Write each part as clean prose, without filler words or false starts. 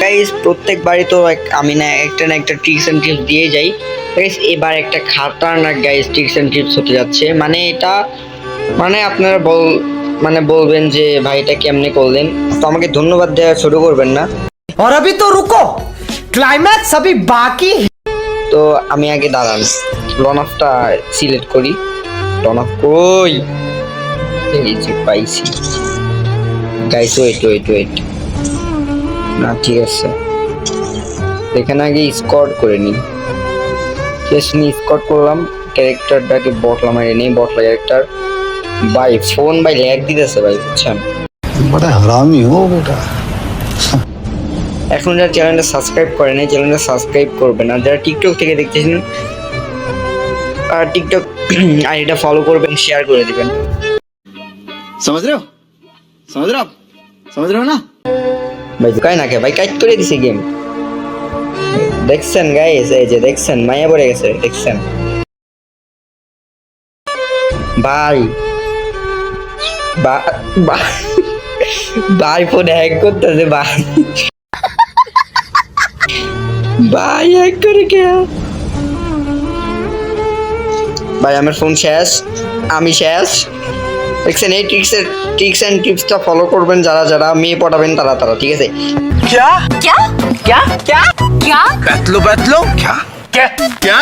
Guys প্রত্যেকবারই তো আমি না একটা ট্রিক্স এন্ড টিপস দিয়ে যাই গাইস। এবার একটা খাতারনাক গাইস ট্রিক্স এন্ড টিপস হতে যাচ্ছে। মানে এটা আপনারা বলবেন যে ভাই এটা কেমনে করলেন, তো আমাকে ধন্যবাদ দেওয়া শুরু করবেন না। और अभी तो रुको, क्लाइमैक्स अभी बाकी। তো আমি আগে দাঁড়ান লন অফটা সিলেক্ট করি। লন অফ কই, এই যে পাইছি গাইস। ওয়েট না, ঠিক আছে, এখানে আগে স্কোর করে নিই। স্কোর করলাম, ক্যারেক্টারটাকে বটলা মারিয়ে নেই। বটলা ক্যারেক্টার ভাই, ফোন ভাই ল্যাগ দিতেছে ভাই, বুঝছেন। बड़ा हरामी हो बेटा। এখন যারা চ্যানেলটা সাবস্ক্রাইব করে নাই, চ্যানেলটা সাবস্ক্রাইব করবেন। আর যারা টিকটক থেকে দেখতেছেন, আর টিকটক আইডিটা ফলো করবেন, শেয়ার করে দিবেন। समझ रहे हो ना? ভাই কাই না কে ভাই, কাইট করে দিছে গেম। দেখছেন গাইস, এই যে দেখছেন মায়া পড়ে গেছে, দেখছেন ভাই। ভাই ফোন হ্যাক করতেছে ভাই। ভাই হ্যাক করে কে ভাই, আমার ফোন শেষ, আমি শেষ। দেখছেন, এই ট্রিক্স এন্ড টিপসটা ফলো করবেন যারা যারা মেয়ে পটাবেন তারা, ঠিক আছে। क्या क्या क्या क्या क्या बैतलो क्या क्या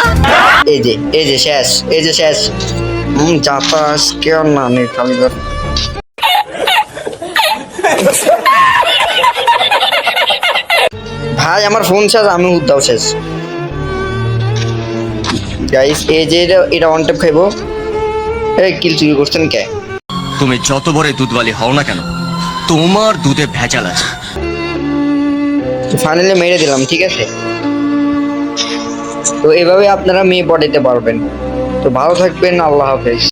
এই যে শেষ। যাতাস কেউ না নেই খালি। ভাই আমার ফোন শেষ, আমি উদ্দাও শেষ গাইস। এই যে এটা অন ট্যাপ খাইবো। এই কিল চুরি করছেন কে? তুমি যত বড় দুধওয়ালি হও না কেন, তোমার দুধে ভেজাল আছে। ফাইনালি মেরে দিলাম, ঠিক আছে। তো এভাবে আপনারা মেয়ে পটাইতে পারবেন। তো ভালো থাকবেন, আল্লাহ হাফেজ।